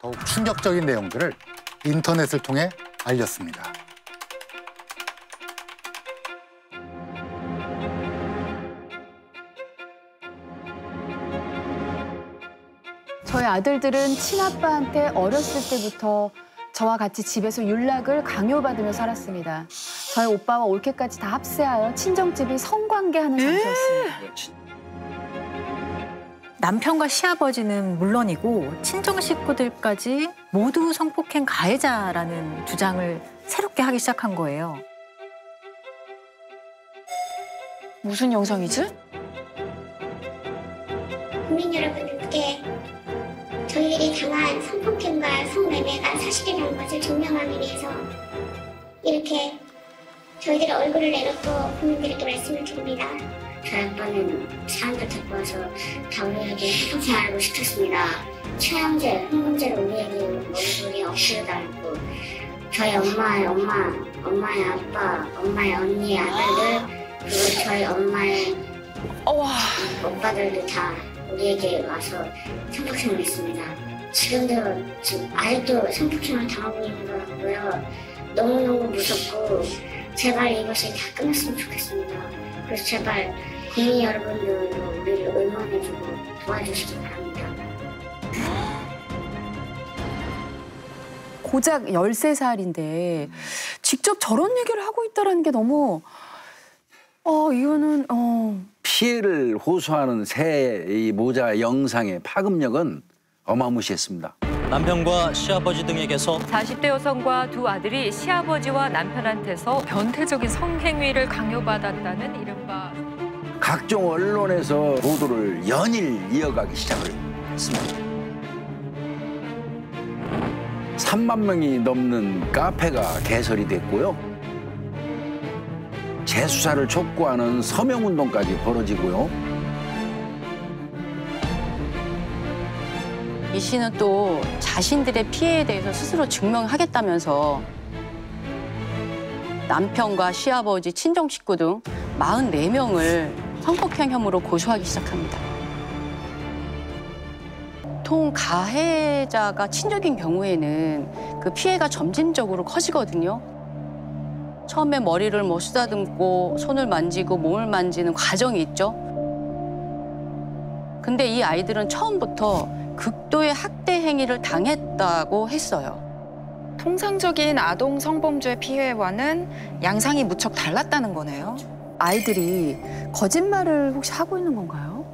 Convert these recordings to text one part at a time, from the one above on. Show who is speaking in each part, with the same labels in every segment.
Speaker 1: 더욱 충격적인 내용들을 인터넷을 통해 알렸습니다.
Speaker 2: 저희 아들들은 친아빠한테 어렸을 때부터 저와 같이 집에서 윤락을 강요받으며 살았습니다. 저희 오빠와 올케까지 다 합세하여 친정집이 성관계하는 장소였습니다.
Speaker 3: 남편과 시아버지는 물론이고 친정 식구들까지 모두 성폭행 가해자라는 주장을 새롭게 하기 시작한 거예요.
Speaker 2: 무슨 영상이지?
Speaker 4: 국민 여러분들께 저희들이 당한 성폭행과 성매매가 사실이라는 것을 증명하기 위해서 이렇게 저희들의 얼굴을 내놓고 국민들에게 말씀을 드립니다. 저희 아빠는 사람들 데리고 와서 다 우리에게 해동생활하고 시켰습니다. 최영재, 흥금제를 우리에게 얼굴에 엎드려 달고 저희 엄마의 아빠, 엄마의 언니, 아들들 그리고 저희 엄마의 오빠들도 다 우리에게 와서 성폭행을 했습니다. 지금 아직도 성폭행을 당하고 있는 것 같고요. 너무너무 무섭고 제발 이것이 다 끝났으면 좋겠습니다. 그래서 제발 국민 여러분들도 우리를 응원해주고 도와주시기 바랍니다.
Speaker 2: 고작 13살인데 직접 저런 얘기를 하고 있다는 게 너무 이거는
Speaker 5: 피해를 호소하는 새 이 모자 영상의 파급력은 어마무시했습니다.
Speaker 6: 남편과 시아버지 등에게서
Speaker 7: 40대 여성과 두 아들이 시아버지와 남편한테서 변태적인 성행위를 강요받았다는 이른바
Speaker 5: 각종 언론에서 보도를 연일 이어가기 시작을 했습니다. 3만 명이 넘는 카페가 개설이 됐고요. 재수사를 촉구하는 서명운동까지 벌어지고요.
Speaker 8: 이 씨는 또 자신들의 피해에 대해서 스스로 증명하겠다면서 남편과 시아버지, 친정 식구 등 44명을 성폭행 혐의로 고소하기 시작합니다. 보통 가해자가 친족인 경우에는 그 피해가 점진적으로 커지거든요. 처음에 머리를 쓰다듬고 손을 만지고 몸을 만지는 과정이 있죠. 근데 이 아이들은 처음부터 극도의 학대 행위를 당했다고 했어요.
Speaker 9: 통상적인 아동 성범죄 피해와는 양상이 무척 달랐다는 거네요.
Speaker 2: 아이들이 거짓말을 혹시 하고 있는 건가요?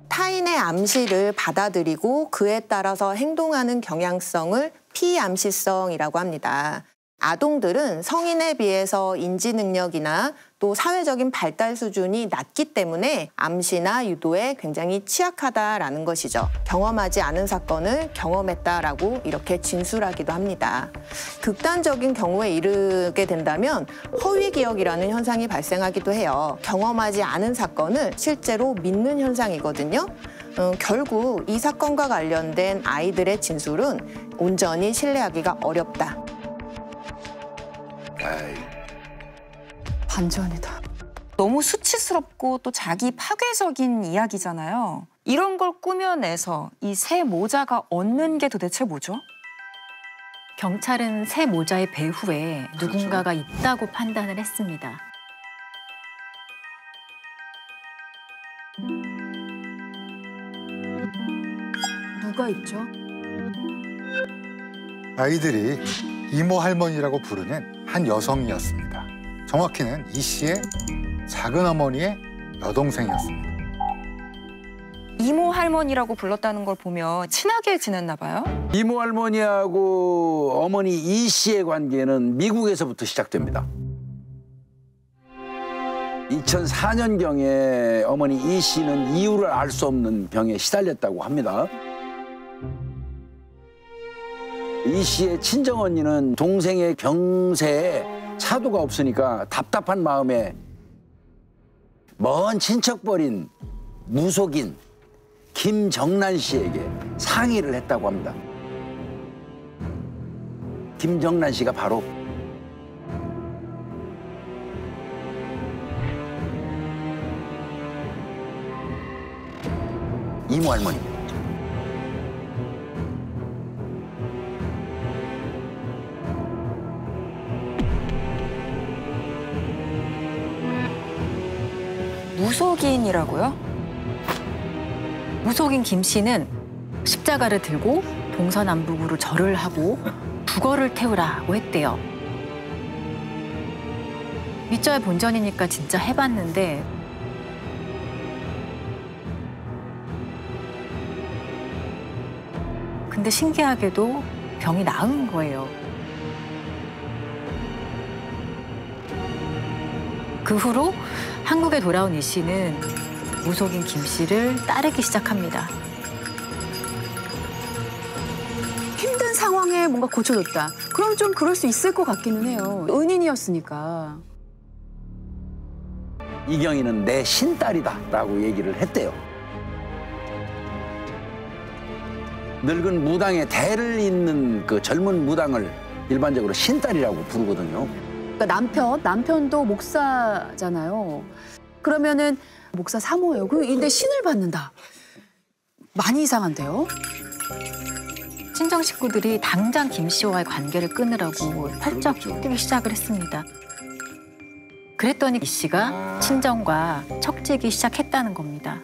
Speaker 10: 타인의 암시를 받아들이고 그에 따라서 행동하는 경향성을 피암시성이라고 합니다. 아동들은 성인에 비해서 인지 능력이나 또 사회적인 발달 수준이 낮기 때문에 암시나 유도에 굉장히 취약하다라는 것이죠. 경험하지 않은 사건을 경험했다라고 이렇게 진술하기도 합니다. 극단적인 경우에 이르게 된다면 허위 기억이라는 현상이 발생하기도 해요. 경험하지 않은 사건을 실제로 믿는 현상이거든요. 결국 이 사건과 관련된 아이들의 진술은 온전히 신뢰하기가 어렵다.
Speaker 2: 반전이다.
Speaker 9: 너무 수치스럽고 또 자기 파괴적인 이야기잖아요. 이런 걸 꾸며내서 이 새 모자가 얻는 게 도대체 뭐죠?
Speaker 3: 경찰은 새 모자의 배후에 누군가가 있다고 판단을 했습니다.
Speaker 2: 누가 있죠?
Speaker 1: 아이들이 이모 할머니라고 부르는 한 여성이었습니다. 정확히는 이 씨의 작은 어머니의 여동생이었습니다.
Speaker 9: 이모 할머니라고 불렀다는 걸 보면 친하게 지냈나 봐요?
Speaker 5: 이모 할머니하고 어머니 이 씨의 관계는 미국에서부터 시작됩니다. 2004년경에 어머니 이 씨는 이유를 알 수 없는 병에 시달렸다고 합니다. 이 씨의 친정언니는 동생의 병세에 차도가 없으니까 답답한 마음에 먼 친척벌인 무속인 김정란 씨에게 상의를 했다고 합니다. 김정란 씨가 바로 이모 할머니입니다.
Speaker 9: 무속인이라고요?
Speaker 3: 무속인 김 씨는 십자가를 들고 동서남북으로 절을 하고 북어를 태우라고 했대요. 믿져야 본전이니까 진짜 해봤는데 근데 신기하게도 병이 나은 거예요. 그 후로 한국에 돌아온 이 씨는 무속인 김 씨를 따르기 시작합니다.
Speaker 2: 힘든 상황에 뭔가 고쳐줬다. 그럼 좀 그럴 수 있을 것 같기는 해요. 은인이었으니까.
Speaker 5: 이경이는 내 신딸이다라고 얘기를 했대요. 늙은 무당의 대를 잇는 그 젊은 무당을 일반적으로 신딸이라고 부르거든요.
Speaker 2: 그러니까 남편도 목사잖아요. 그러면은 목사 사모예요. 근데 신을 받는다. 많이 이상한데요?
Speaker 3: 친정 식구들이 당장 김 씨와의 관계를 끊으라고 펄쩍 뛰기 시작을 했습니다. 그랬더니 이 씨가 친정과 척지기 시작했다는 겁니다.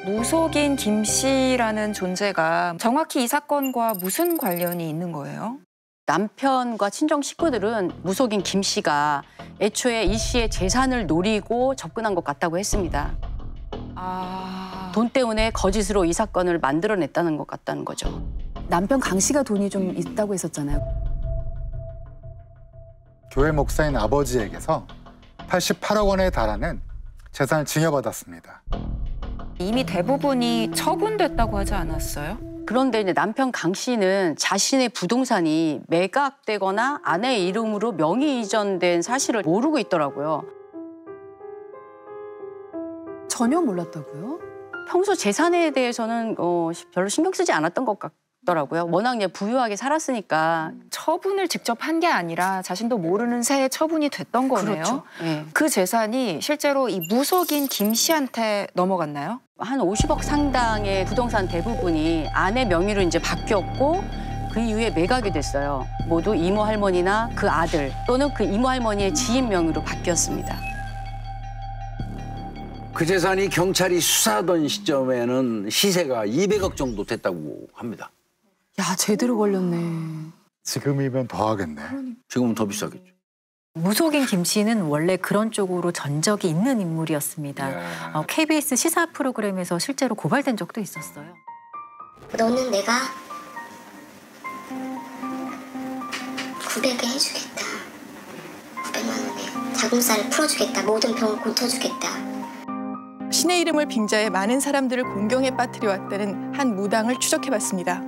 Speaker 9: 무속인 김 씨라는 존재가 정확히 이 사건과 무슨 관련이 있는 거예요?
Speaker 8: 남편과 친정 식구들은 무속인 김 씨가 애초에 이 씨의 재산을 노리고 접근한 것 같다고 했습니다. 돈 때문에 거짓으로 이 사건을 만들어냈다는 것 같다는 거죠.
Speaker 2: 남편 강 씨가 돈이 좀 있다고 했었잖아요.
Speaker 1: 교회 목사인 아버지에게서 88억 원에 달하는 재산을 증여받았습니다.
Speaker 9: 이미 대부분이 처분됐다고 하지 않았어요?
Speaker 8: 그런데 이제 남편 강 씨는 자신의 부동산이 매각되거나 아내의 이름으로 명의 이전된 사실을 모르고 있더라고요.
Speaker 2: 전혀 몰랐다고요?
Speaker 8: 평소 재산에 대해서는 별로 신경 쓰지 않았던 것 같더라고요. 워낙 그냥 부유하게 살았으니까.
Speaker 9: 처분을 직접 한 게 아니라 자신도 모르는 새에 처분이 됐던 거네요.
Speaker 8: 그렇죠. 네.
Speaker 9: 그 재산이 실제로 이 무속인 김 씨한테 넘어갔나요?
Speaker 8: 한 50억 상당의 부동산 대부분이 아내 명의로 이제 바뀌었고 그 이후에 매각이 됐어요. 모두 이모 할머니나 그 아들 또는 그 이모 할머니의 지인 명의로 바뀌었습니다.
Speaker 5: 그 재산이 경찰이 수사하던 시점에는 시세가 200억 정도 됐다고 합니다.
Speaker 2: 야, 제대로 걸렸네.
Speaker 1: 지금이면 더 하겠네.
Speaker 5: 지금은 더 비싸겠죠.
Speaker 3: 무속인 김 씨는 원래 그런 쪽으로 전적이 있는 인물이었습니다. KBS 시사 프로그램에서 실제로 고발된 적도 있었어요.
Speaker 4: 너는 내가 900에 해주겠다. 900만 원에 자금살을 풀어주겠다. 모든 병을 고쳐주겠다.
Speaker 11: 신의 이름을 빙자해 많은 사람들을 공경에 빠뜨려왔다는 한 무당을 추적해봤습니다.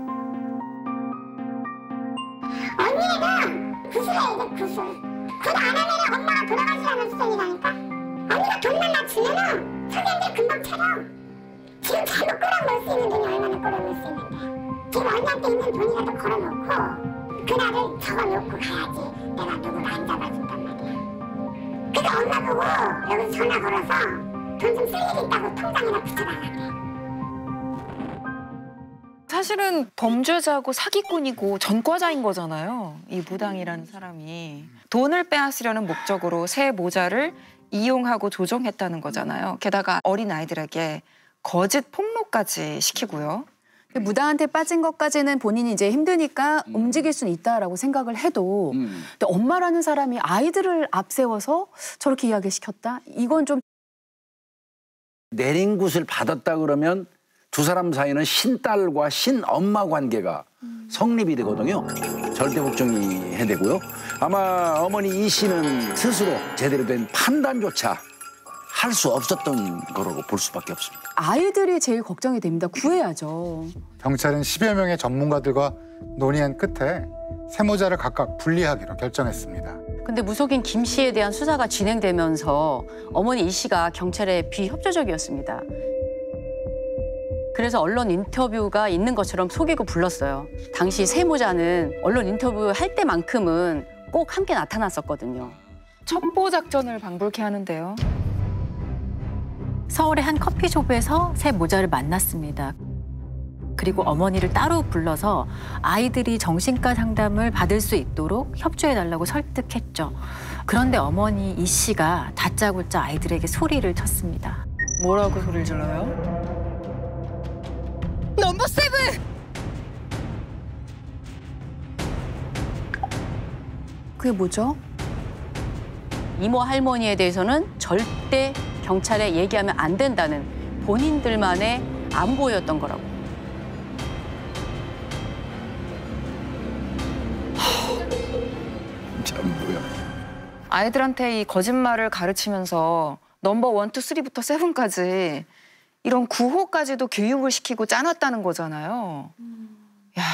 Speaker 4: 언니는 구슬해야 돼, 구슬. 굿 안 하면 엄마가 돌아가지 않을 수준이라니까. 언니가 돈만 나 주면은 선생님들 금방 차려. 지금 잘못 끌어모을 수 있는 돈이 얼마나 끌어모을 수 있는데. 지금 언니한테 있는 돈이라도 걸어놓고 그날을 적어놓고 가야지. 내가 누구를 안 잡아준단 말이야. 그러니까 엄마 보고 여기 전화 걸어서 돈 좀 쓸 일 있다고 통장에다 붙여달라고.
Speaker 9: 사실은 범죄자고 사기꾼이고 전과자인 거잖아요. 이 무당이라는 사람이. 돈을 빼앗으려는 목적으로 새 모자를 이용하고 조종했다는 거잖아요. 게다가 어린 아이들에게 거짓 폭로까지 시키고요.
Speaker 2: 무당한테 빠진 것까지는 본인이 이제 힘드니까 움직일 수는 있다라고 생각을 해도 근데 엄마라는 사람이 아이들을 앞세워서 저렇게 이야기를 시켰다? 이건 좀
Speaker 5: 내린 굿을 받았다 그러면 두 사람 사이는 신딸과 신엄마 관계가 성립이 되거든요. 절대 복종이 해되고요. 아마 어머니 이 씨는 스스로 제대로 된 판단조차 할 수 없었던 거라고 볼 수밖에 없습니다.
Speaker 2: 아이들이 제일 걱정이 됩니다. 구해야죠.
Speaker 1: 경찰은 10여 명의 전문가들과 논의한 끝에 세 모자를 각각 분리하기로 결정했습니다.
Speaker 8: 근데 무속인 김 씨에 대한 수사가 진행되면서 어머니 이 씨가 경찰에 비협조적이었습니다. 그래서 언론 인터뷰가 있는 것처럼 속이고 불렀어요. 당시 세 모자는 언론 인터뷰 할 때만큼은 꼭 함께 나타났었거든요.
Speaker 9: 첩보 작전을 방불케 하는데요.
Speaker 3: 서울의 한 커피숍에서 새 모자를 만났습니다. 그리고 어머니를 따로 불러서 아이들이 정신과 상담을 받을 수 있도록 협조해달라고 설득했죠. 그런데 어머니 이 씨가 다짜고짜 아이들에게 소리를 쳤습니다.
Speaker 9: 뭐라고 소리를 질러요? 넘버 7!
Speaker 2: 그게 뭐죠?
Speaker 8: 이모 할머니에 대해서는 절대 경찰에 얘기하면 안 된다는 본인들만의 안보였던 거라고.
Speaker 5: 참 뭐야.
Speaker 9: 아이들한테 이 거짓말을 가르치면서 넘버 1, 2, 3부터 7까지 이런 구호까지도 교육을 시키고 짜놨다는 거잖아요. 야.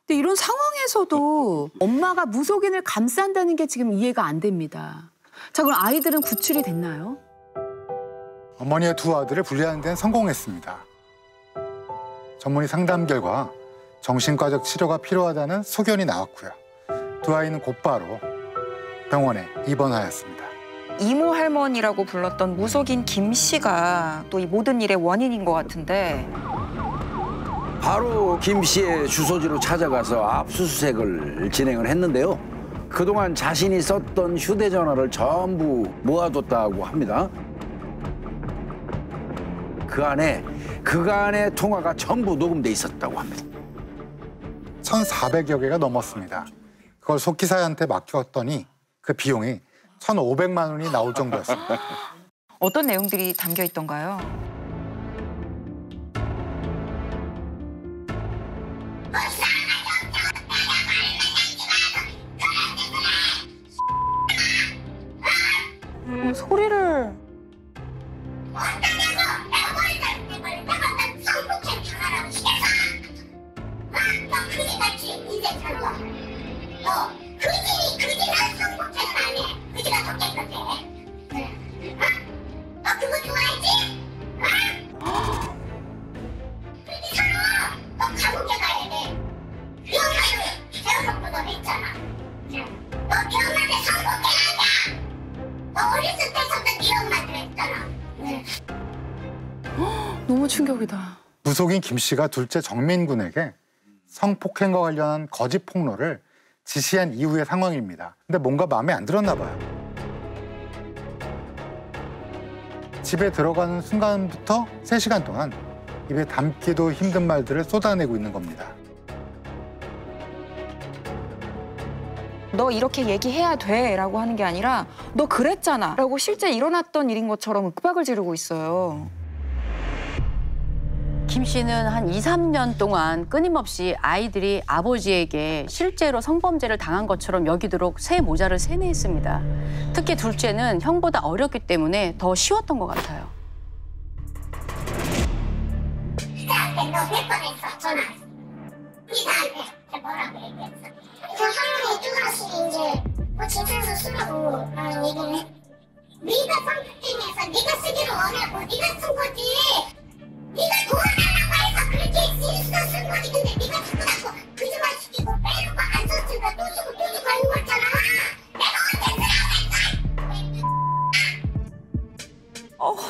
Speaker 2: 근데 이런 상황에서도 엄마가 무속인을 감싼다는 게 지금 이해가 안 됩니다. 자, 그럼 아이들은 구출이 됐나요?
Speaker 1: 어머니의 두 아들을 분리하는 데는 성공했습니다. 전문의 상담 결과 정신과적 치료가 필요하다는 소견이 나왔고요. 두 아이는 곧바로 병원에 입원하였습니다.
Speaker 9: 이모 할머니라고 불렀던 무속인 김 씨가 또 이 모든 일의 원인인 것 같은데
Speaker 5: 바로 김 씨의 주소지로 찾아가서 압수수색을 진행을 했는데요. 그동안 자신이 썼던 휴대전화를 전부 모아뒀다고 합니다. 그간의 통화가 전부 녹음돼 있었다고 합니다.
Speaker 1: 1,400여 개가 넘었습니다. 그걸 속기사한테 맡겼더니 그 비용이 1,500만 원이 나올 정도였습니다.
Speaker 9: 어떤 내용들이 담겨 있던가요?
Speaker 2: 소리를... 너무 충격이다.
Speaker 1: 무속인 김 씨가 둘째 정민 군에게 성폭행과 관련한 거짓 폭로를 지시한 이후의 상황입니다. 근데 뭔가 마음에 안 들었나 봐요. 집에 들어가는 순간부터 3시간 동안 입에 담기도 힘든 말들을 쏟아내고 있는 겁니다.
Speaker 9: 너 이렇게 얘기해야 돼 라고 하는 게 아니라 너 그랬잖아 라고 실제 일어났던 일인 것처럼 윽박을 지르고 있어요.
Speaker 8: 김 씨는 한 2, 3년 동안 끊임없이 아이들이 아버지에게 실제로 성범죄를 당한 것처럼 여기도록 새 모자를 세뇌했습니다. 특히 둘째는 형보다 어렸기 때문에 더 쉬웠던 것 같아요.
Speaker 4: 이사한테 너 몇 번 했어, 전화. 이사한테 뭐라고 얘기했어. 그 하루에 두 번씩 이제 뭐 진찰서 쓰라고 얘기를 해. 네가 성폭행해서 네가 쓰기로 원하고 네가 쓴 거지. 네가 도와달라고 해서 그렇게 실수로 쓴 거지. 근데 네가 자꾸 거짓말 시키고 빼놓고 안 썼으니까 또 쓰고 하는 거잖아. 내가 언제 쓰라고 했어? 엄마,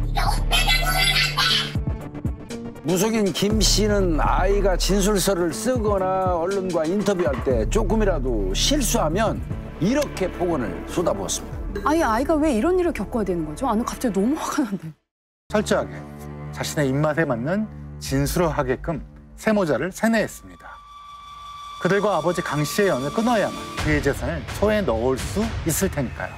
Speaker 4: 이게 어떻게
Speaker 5: 무속인 김 씨는 아이가 진술서를 쓰거나 언론과 인터뷰할 때 조금이라도 실수하면 이렇게 폭언을 쏟아부었습니다.
Speaker 2: 아니, 아이가 왜 이런 일을 겪어야 되는 거죠? 나는 갑자기 너무 화가 난대.
Speaker 1: 철저하게 자신의 입맛에 맞는 진술을 하게끔 세모자를 세뇌했습니다. 그들과 아버지 강 씨의 연을 끊어야만 그의 재산을 소에 넣을 수 있을 테니까요.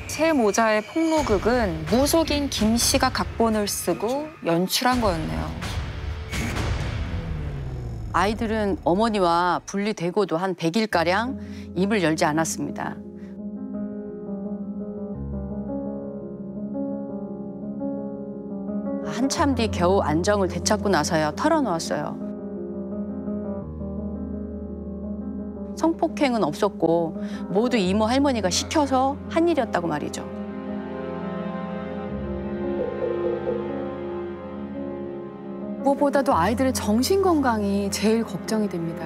Speaker 9: 새 모자의 폭로극은 무속인 김 씨가 각본을 쓰고 연출한 거였네요.
Speaker 8: 아이들은 어머니와 분리되고도 한 100일가량 입을 열지 않았습니다. 한참 뒤 겨우 안정을 되찾고 나서야 털어놓았어요. 성폭행은 없었고 모두 이모 할머니가 시켜서 한 일이었다고 말이죠.
Speaker 2: 무엇보다도 아이들의 정신 건강이 제일 걱정이 됩니다.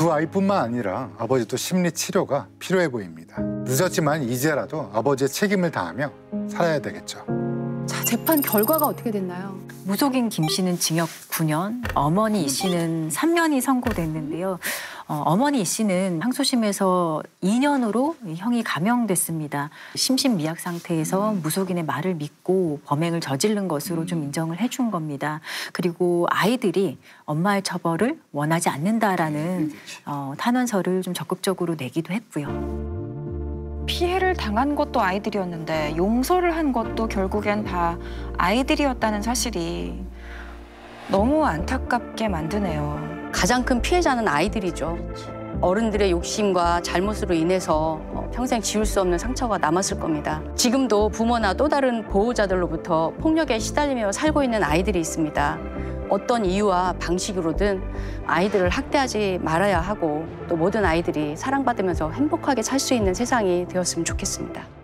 Speaker 1: 두 아이뿐만 아니라 아버지도 심리 치료가 필요해 보입니다. 늦었지만 이제라도 아버지의 책임을 다하며 살아야 되겠죠.
Speaker 2: 자, 재판 결과가 어떻게 됐나요?
Speaker 3: 무속인 김 씨는 징역 9년, 어머니 이 씨는 3년이 선고됐는데요. 어머니 이 씨는 항소심에서 2년으로 형이 감형됐습니다. 심신미약 상태에서 무속인의 말을 믿고 범행을 저지른 것으로 좀 인정을 해준 겁니다. 그리고 아이들이 엄마의 처벌을 원하지 않는다라는 탄원서를 좀 적극적으로 내기도 했고요.
Speaker 9: 피해를 당한 것도 아이들이었는데 용서를 한 것도 결국엔 다 아이들이었다는 사실이 너무 안타깝게 만드네요.
Speaker 8: 가장 큰 피해자는 아이들이죠. 어른들의 욕심과 잘못으로 인해서 평생 지울 수 없는 상처가 남았을 겁니다. 지금도 부모나 또 다른 보호자들로부터 폭력에 시달리며 살고 있는 아이들이 있습니다. 어떤 이유와 방식으로든 아이들을 학대하지 말아야 하고 또 모든 아이들이 사랑받으면서 행복하게 살 수 있는 세상이 되었으면 좋겠습니다.